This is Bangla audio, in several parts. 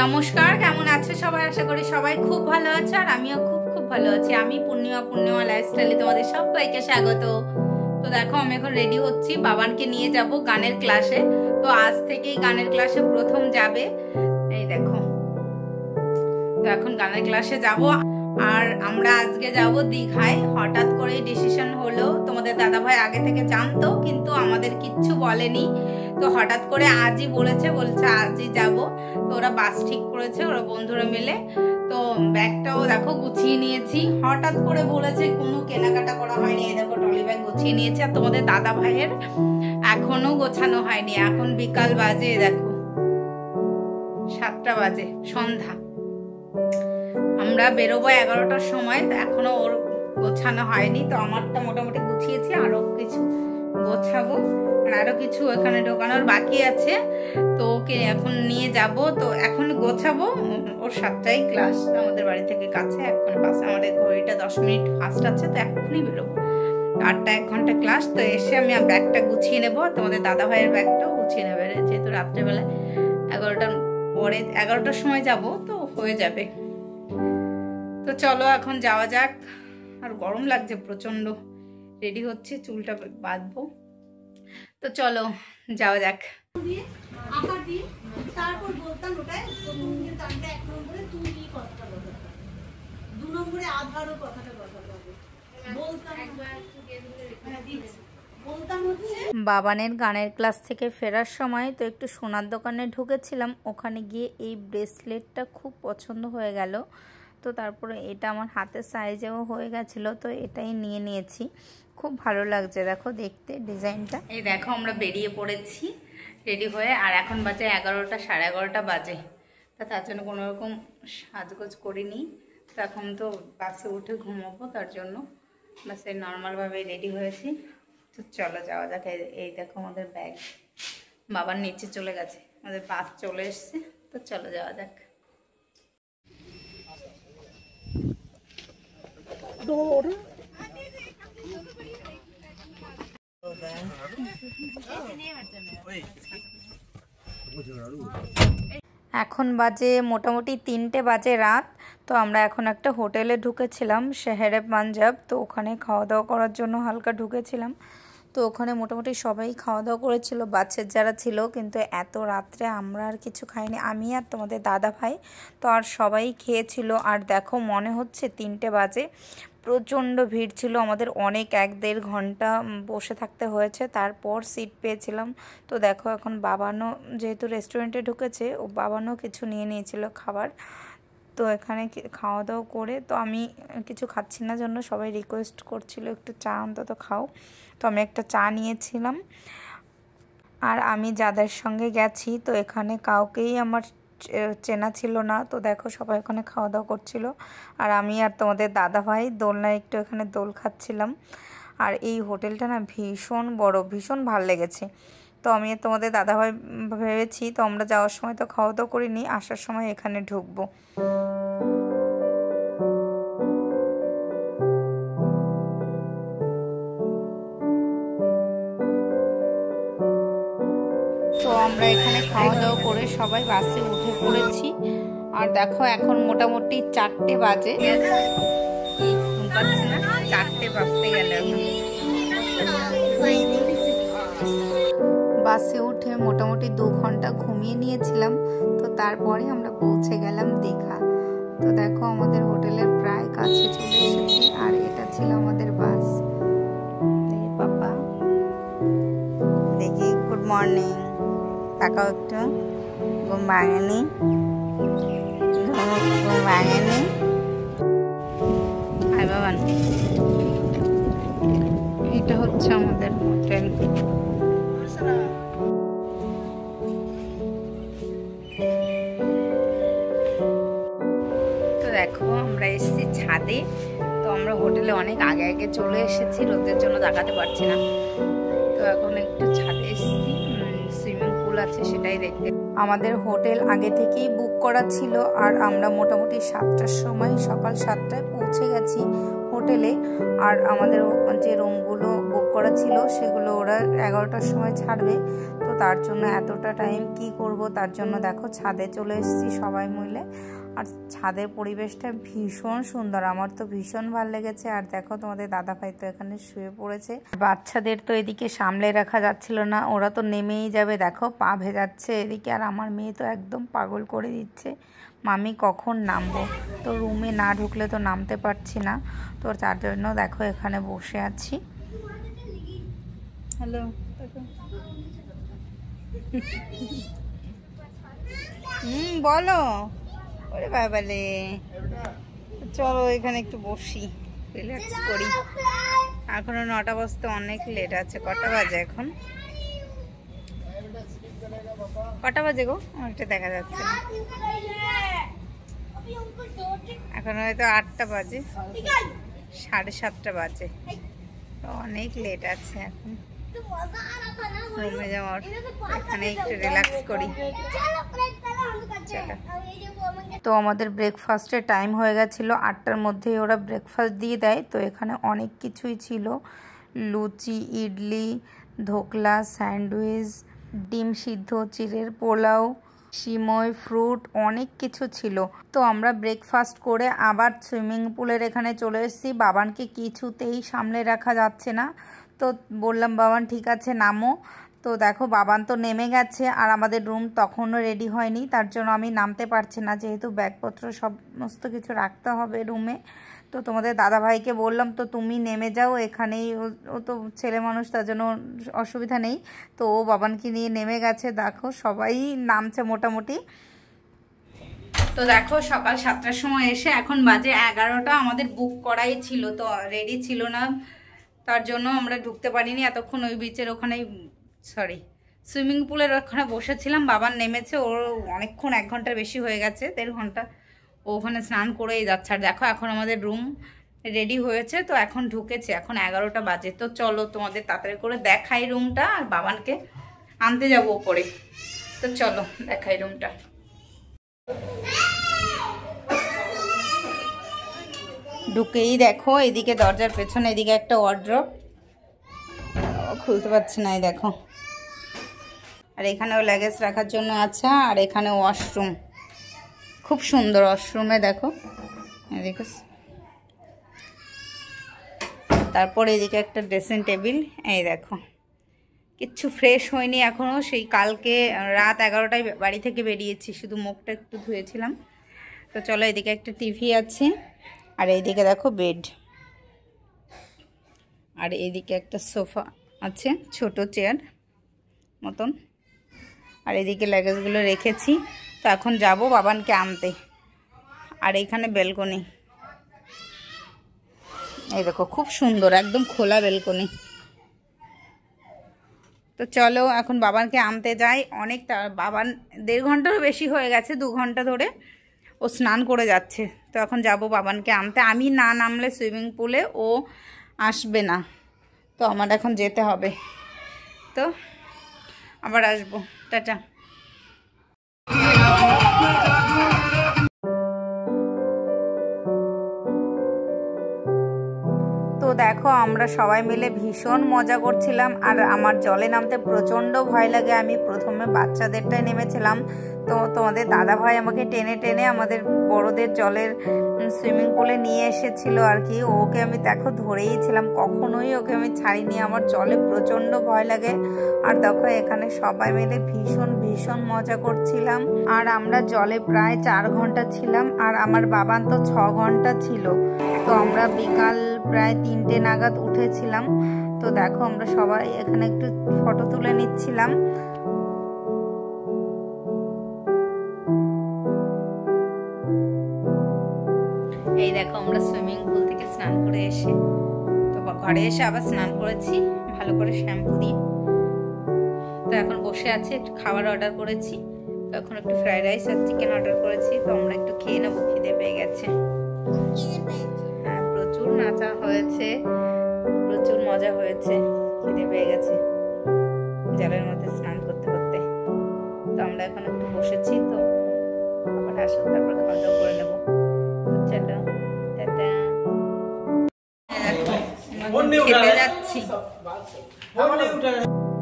নমস্কার, কেমন আছো সবাই? আশা করি সবাই খুব ভালো আছে আর আমিও খুব ভালো আছি। আমি পূর্ণিমা লাইফস্টাইলে তোমাদের সবাইকে স্বাগত। তো দেখো, আমি এখন রেডি হচ্ছি, বাবানকে নিয়ে যাব গানের ক্লাসে। তো আজ থেকেই গানের ক্লাসে প্রথম যাবে। এই দেখো, তো এখন গানের ক্লাসে যাব। আর আমরা আজকে যাব দীঘায়। হঠাৎ করে ডিসিশন হলো। তোমাদের দাদাভাই আগে থেকে জানতো, কিন্তু আমাদের কিচ্ছু বলেনি। তো হঠাৎ করে আজই বলছে আজই যাব। তো ওরা বাস ঠিক করেছে, ওরা বন্ধুরা মিলে। তো ব্যাগটাও দেখো গুছিয়ে নিয়েছি। হঠাৎ করে বলেছে, কোনো কেনাকাটা করা হয়নি। এই দেখো, ট্রলি ব্যাগ গুছিয়ে নিয়েছি। আর তোমাদের দাদা ভাইয়ের এখনো গোছানো হয়নি। এখন বিকাল বাজে, দেখো 7টা বাজে, সন্ধ্যা। আমরা বেরোবো 11টার সময়, এখনো ওর গোছানো হয়নি। তো আমারটা মোটামুটি গুছিয়েছি, আরো কিছু গোছাবো। আর আরো কিছু এখানে ঢোকানোর বাকি আছে। তো ওকে এখন নিয়ে যাব। তো এখন গোছাবো। ওর 7টায় ক্লাস, আমাদের বাড়ি থেকে কাছে, এখন পাশে। আমাদের ঘড়িটা 10 মিনিট ফাস্ট আছে, তো এখনই বেরোবো। 8টা 1 ঘন্টা ক্লাস। তো এসে আমি ব্যাগটা গুছিয়ে নেবো। তোমাদের দাদা ভাইয়ের ব্যাগটাও গুছিয়ে নেবে, যেহেতু রাত্রেবেলা 11টার সময় যাব, তো হয়ে যাবে। তো চলো এখন যাওয়া যাক। আর গরম লাগছে প্রচন্ড। রেডি হচ্ছে, চুলটা বাঁধবো। তো চলো যাওয়া যাক। তারপর বলতাম ওটায় 1 নম্বরে তুমি কি কথাটা বলতে, 2 নম্বরে আধারও কথাটা বলতাম একবার বাবানের গানের ক্লাস থেকে ফেরার সময় তো একটু সোনার দোকানে ঢুকেছিলাম। ওখানে গিয়ে এই ব্রেসলেটটা খুব পছন্দ হয়ে গেল। তো তারপরে এটা আমার হাতের সাইজেও হয়ে গেছিলো, তো এটাই নিয়ে নিয়েছি। খুব ভালো লাগছে দেখো দেখতে ডিজাইনটা। এই দেখো, আমরা বেরিয়ে পড়েছি রেডি হয়ে। আর এখন বাজে 11টা, 11:30 বাজে। তা তার জন্য কোনোরকম সাজগোজ করিনি। তো এখন তো বাসে উঠে ঘুমাবো, তার জন্য বাসে নর্মালভাবে রেডি হয়েছি। তো চলো যাওয়া যাক। এই দেখো আমাদের ব্যাগ, বাবার নিচে চলে গেছে, আমাদের বাস চলে এসছে। তো চলো যাওয়া যাক। এখন বাজে মোটামুটি 3টে বাজে রাত। তো আমরা এখন একটা হোটেলে ঢুকেছিলাম, শেহেরে পাঞ্জাব। তো ওখানে খাওয়া দাওয়া করার জন্য হালকা ঢুকেছিলাম। তো ওখানে মোটামুটি সবাই খাওয়া দাওয়া করেছিল, বাচ্চার যারা ছিল। কিন্তু এত রাত্রে আমরা আর কিছু খাইনি, আমি আর তোমাদের দাদা ভাই। তো আর সবাই খেয়েছিল। আর দেখো, মনে হচ্ছে 3টে বাজে। প্রচণ্ড ভিড় ছিল, আমাদের অনেক 1-1.5 ঘন্টা বসে থাকতে হয়েছে, তারপর সিট পেয়েছিলাম। তো দেখো, এখন বাবানও যেহেতু রেস্টুরেন্টে ঢুকেছে, ও বাবানও কিছু নিয়ে নিয়েছিল খাবার। তো এখানে খাওয়া দাওয়া করে, তো আমি কিছু খাচ্ছি না জন্য সবাই রিকোয়েস্ট করছিল একটু চা অন্তত খাও। তো আমি একটা চা নিয়েছিলাম। আর আমি যাদের সঙ্গে গেছি, তো এখানে কাউকেই আমার চেনা ছিল না। তো দেখো, সবাই ওখানে খাওয়া দাওয়া করছিল। আর আমি আর তোমাদের দাদা ভাই দোলনায় একটু এখানে দোল খাচ্ছিলাম। আর এই হোটেলটা না ভীষণ বড়, ভীষণ ভালো লেগেছে। তো আমি আর তোমাদের দাদা ভাই ভেবেছি, তো আমরা যাওয়ার সময় তো খাওয়া দাওয়া করিনি, আসার সময় এখানে ঢুকবো। তো আমরা এখানে খাওয়া দাওয়া করে সবাই বাসে উঠে পড়েছি। আর দেখো, এখন মোটামুটি 4টে বাজে। 4টে বাজতে গেলে বাসে উঠে মোটামুটি 2 ঘন্টা ঘুমিয়ে নিয়েছিলাম। তো তারপরে আমরা পৌঁছে গেলাম দীঘা। তো দেখো, আমাদের হোটেলের প্রায় কাছে চলে এসেছি। আর এটা ছিল আমাদের বাস। পাপা দেখি, গুড মর্নিং তাকাও একটু। ঘুম ভাঙেনি, ঘুম ভাঙেনি। আয় বাবান, এটা হচ্ছে আমাদের হোটেল। তো দেখো, আমরা এসেছি ছাদে। তো আমরা হোটেলে অনেক আগে আগে চলে এসেছি, রোদের জন্য তাকাতে পারছি না। তো এখন একটু ছাদে এসেছি, সুইমিং পুল আছে সেটাই দেখতে। আমাদের হোটেল আগে থেকেই বুক করা ছিল। আর আমরা মোটামুটি 7টার সময়, সকাল 7টায় পৌঁছে গেছি হোটেলে। আর আমাদের যে রুমগুলো বুক করা ছিল সেগুলো ওরা 11টার সময় ছাড়বে। তো তার জন্য এতটা টাইম কি করব, তার জন্য দেখো ছাদে চলে এসেছি সবাই মিলে। আর ছাদের পরিবেশটা ভীষণ সুন্দর, আমার তো ভীষণ ভালো লেগেছে। আর দেখো তোমাদের দাদাভাই তো এখানে শুয়ে পড়েছে। বাচ্চাদের তো এদিকে সামলে রাখা যাচ্ছিল না, ওরা তো নেমেই যাবে, দেখো পা ভেজাচ্ছে এদিকে। আর আমার মেয়ে তো একদম পাগল করে দিচ্ছে, মামি কখন নামবো, তো রুমে না ঢুকলে তো নামতে পারছি না। তো তার জন্য দেখো এখানে বসে আছি। হ্যালো, বলো। ওরে বাবালে, চলো এখানে একটু বসি, রিল্যাক্স করি। এখনো 9টা বাজতে অনেক লেট আছে। কটা বাজে এখন? কটা বাজে গো? অনেকটা দেখা যাচ্ছে না। এখন হয়তো 8টা বাজে, 7:30 বাজে, অনেক লেট আছে এখন। রুমে যাওয়ার, এখানে একটু রিল্যাক্স করি। তো আমাদের ব্রেকফাস্টের টাইম হয়ে গেছিলো, 8টার মধ্যেই ওরা ব্রেকফাস্ট দিয়ে দেয়। তো এখানে অনেক কিছুই ছিল, লুচি, ইডলি, ধোকলা, স্যান্ডউইচ, ডিম সিদ্ধ, চিড়ের পোলাও, সিমই, ফ্রুট, অনেক কিছু ছিল। তো আমরা ব্রেকফাস্ট করে আবার সুইমিং পুলের এখানে চলে এসেছি। বাবানকে কিছুতেই সামলে রাখা যাচ্ছে না, তো বললাম বাবান ঠিক আছে নামো। তো দেখো বাবান তো নেমে গেছে, আর আমাদের রুম তখনও রেডি হয়নি, তার জন্য আমি নামতে পারছি না, যেহেতু ব্যাগপত্র সমস্ত কিছু রাখতে হবে রুমে। তো তোমাদের দাদাভাইকে বললাম তো তুমি নেমে যাও এখানেই, ও তো ছেলে মানুষ, তার জন্য অসুবিধা নেই। তো ও বাবানকে নিয়ে নেমে গেছে, দেখো সবাই নামছে মোটামুটি। তো দেখো সকাল 7টার সময় এসে এখন বাজে 11টা, আমাদের বুক করাই ছিল, তো রেডি ছিল না, তার জন্য আমরা ঢুকতে পারিনি এতক্ষণ। ওই বিচের ওখানেই, সরি সুইমিং পুলের ওখানে বসেছিলাম। বাবার নেমেছে, ওর অনেকক্ষণ, 1 ঘন্টার বেশি হয়ে গেছে, 1.5 ঘন্টা ও ওখানে স্নান করেই যাচ্ছে। আর দেখো এখন আমাদের রুম রেডি হয়েছে, তো এখন ঢুকেছে, এখন 11টা বাজে। তো চলো তোমাদের তাড়াতাড়ি করে দেখাই রুমটা, আর বাবানকে আনতে যাবো ওপরে। তো চলো দেখাই রুমটা। ঢুকেই দেখো এদিকে দরজার পেছনে এদিকে একটা ওয়ার্ড্রপ, খুলতে পারছি না, এই দেখো। আর এখানেও লাগেজ রাখার জন্য আছে, আর এখানে ওয়াশরুম, খুব সুন্দর ওয়াশরুমে দেখো, দেখো। তারপর এদিকে একটা ড্রেসিং টেবিল, এই দেখো। কিচ্ছু ফ্রেশ হয়নি এখনও, সেই কালকে রাত 11টায় বাড়ি থেকে বেরিয়েছি, শুধু মুখটা একটু ধুয়েছিলাম। তো চলো এদিকে একটা টিভি আছে, আর এইদিকে দেখো বেড, আর এইদিকে একটা সোফা আছে, ছোট চেয়ার মতন। আর এদিকে লাগেজগুলো রেখেছি। তো এখন যাব বাবানকে আনতে। আর এইখানে বেলকনি, এই দেখো খুব সুন্দর, একদম খোলা বেলকনি। তো চলো এখন বাবানকে আনতে যাই। অনেক, বাবান 1.5 ঘন্টারও বেশি হয়ে গেছে, 2 ঘন্টা ধরে ও স্নান করে যাচ্ছে। তো এখন যাব বাবানকে আনতে। আমি না নামলে সুইমিং পুলে ও আসবে না, তো আমার এখন যেতে হবে। তো আবার আসবো, টাটা। তো দেখো আমরা সবাই মিলে ভীষণ মজা করছিলাম, আর আমার জলে নামতে প্রচণ্ড ভয় লাগে। আমি প্রথমে বাচ্চাদেরটাই নেমেছিলাম, তো তোমাদের দাদাভাই আমাকে টেনে টেনে আমাদের বড়দের জলের সুইমিং পুলে নিয়ে এসেছিল আর কি। ওকে আমি দেখো ধরেই ছিলাম, কখনোই ওকে আমি ছাড়িনি, আমার জলে প্রচণ্ড ভয় লাগে। আর দেখো এখানে সবাই মিলে ভীষণ ভীষণ মজা করছিলাম। আর আমরা জলে প্রায় 4 ঘন্টা ছিলাম, আর আমার বাবান তো 6 ঘন্টা ছিল। তো আমরা বিকাল প্রায় 3টে নাগাদ উঠেছিলাম। তো দেখো আমরা সবাই এখানে একটু ফটো তুলে নিচ্ছিলাম। এই দেখো আমরা সুইমিং পুল থেকে স্নান করে এসে, তো ঘরে এসে আবার স্নান করেছি ভালো করে শ্যাম্পু দিয়ে। তো এখন বসে আছি, একটু খাবার অর্ডার করেছি। তো এখন একটু ফ্রাইড রাইস আর চিকেন অর্ডার করেছি, তো আমরা একটু খেয়ে নেবো, খিদে পেয়ে গেছে। হ্যাঁ প্রচুর নাচা হয়েছে, প্রচুর মজা হয়েছে, খিদে পেয়ে গেছে জলের মধ্যে স্নান করতে করতে। তো আমরা এখন একটু বসেছি, তো আবার আসুক তারপর খাওয়া দাওয়া করে নেবো। চলো টাটা। খেতে যাচ্ছি।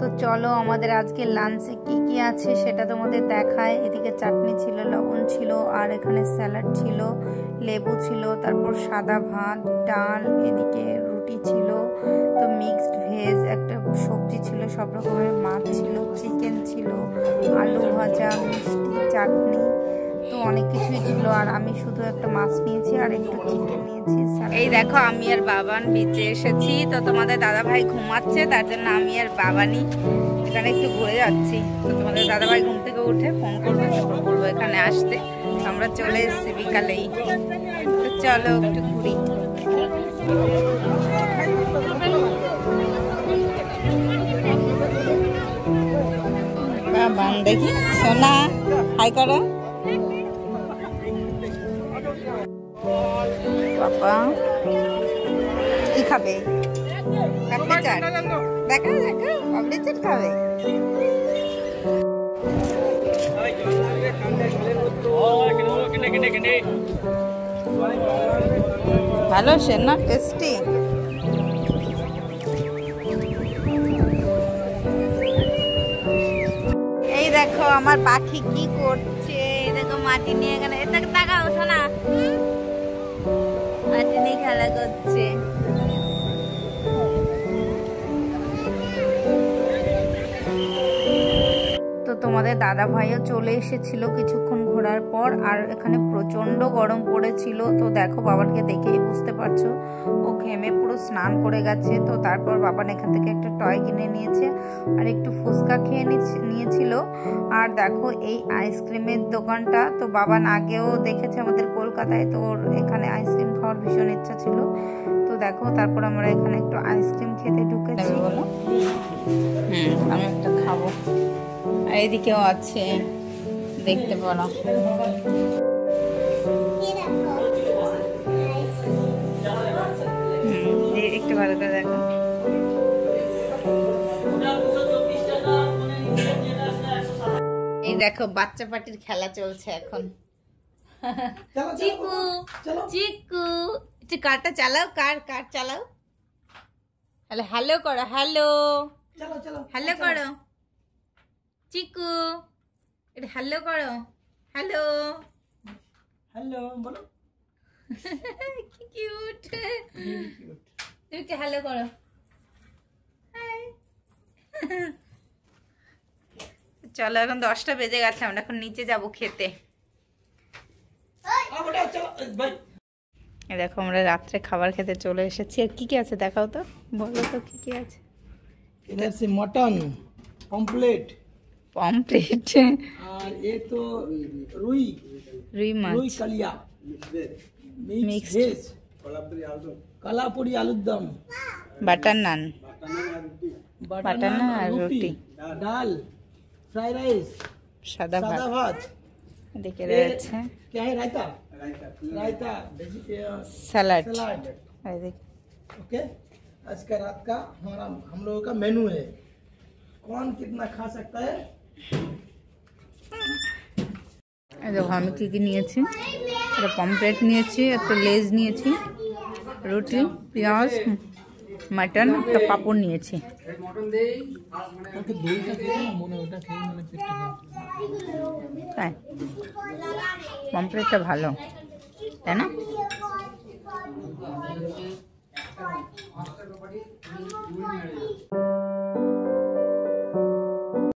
তো চলো আমাদের আজকে লাঞ্চে কি কি আছে সেটা তোমাদের দেখায়। এদিকে চাটনি ছিল, লবণ ছিল, আর এখানে স্যালাড ছিল, লেবু ছিল, তারপর সাদা ভাত, ডাল, এদিকে রুটি ছিল, তো মিক্সড ভেজ একটা সবজি ছিল, সব রকমের মাছ ছিল, চিকেন ছিল, আলু ভাজা, মিষ্টি, চাটনি, তো অনেক কিছুই ছিল। আর আমি শুধু একটা মাছ নিয়েছি আর একটু চিকেন নিয়েছি। এই দেখো আমি আর বাবান বিচে এসেছি, তো তোমাদের দাদা ভাই ঘুমাচ্ছে, তার জন্য আমি আর বাবানি এখানে একটু ঘুরে যাচ্ছি। তো তোমাদের দাদা ভাই ঘুম থেকে উঠে ফোন করবে, তারপর বলবো এখানে আসতে। আমরা চলে এসেছি বিকালেই। তো চলো একটু ঘুরি। বাবান দেখি সোনা হাই করো। বাবা কি খাবে? পাপড়ি চাট দেখো দেখো, পাপড়ি চাট খাবে। ভালো সে না, টেস্টি। এই দেখো আমার পাখি কি করছে, দেখো মাটি নিয়ে এখানে, এটা তাকাও সোনা, মাটি নিয়ে খেলা করছে। তো তোমাদের দাদা ভাইও চলে এসেছিল কিছুক্ষণ ঘোরার পর, আর এখানে প্রচন্ড গরম পড়েছিল। তো দেখো বাবানকে দেখেই বুঝতে পারছো ও ঘেমে পুরো স্নান করে গেছে। তো তারপর বাবান এখান থেকে একটা টয় কিনে নিয়েছে আর একটু ফুচকা খেয়ে নিয়েছিল। আর দেখো এই আইসক্রিমের দোকানটা তো বাবান আগেও দেখেছে আমাদের কলকাতায়, তো ওর এখানে আইসক্রিম খাওয়ার ভীষণ ইচ্ছা ছিল। তো দেখো তারপর আমরা এখানে একটু আইসক্রিম খেতে ঢুকেছি। বলো আমি একটা খাবো। আর এদিকেও আছে, দেখতে পারো। একটু ভালো করে দেখো। এই দেখো বাচ্চা পার্টির খেলা চলছে এখন। চিকু চিকু একটু কারটা চালাও, কার চালাও। হ্যালো হ্যালো করো, হ্যালো হ্যালো করো চিকু, এটা হ্যালো করো, হ্যালো হ্যালো বলো। কি কিউট, তুমি কি হ্যালো করো। চলো এখন 10টা বেজে গেছে, আমরা এখন নিচে যাব খেতে। দেখো আমরা রাত্রে খাবার খেতে চলে এসেছি। আর কি কি আছে দেখাও তো, বলো তো কি কি আছে। इधर से मटन पॉम्पलेट, पॉम्पलेट और ये तो रुई माछ, रुई कलिया, मिक्स वेज, कलापुरी आलू दम, बटर नान, बटर नान और रोटी, दाल, फ्राई राइस, सादा भात, देखिए रहे क्या है, रायता, रायता, सलाद, ओके। आज का रात का हमारा हम लोगों का मेनू है, कौन कितना खा सकता है। देखो আমি কি কি নিয়েছি, একটা পমপ্লেট নিয়েছি, একটা লেজ নিয়েছি, রুটি, পেঁয়াজ, মাটন, একটা পাপড় নিয়েছি। তাই পমপ্লেটটা ভালো তাই না।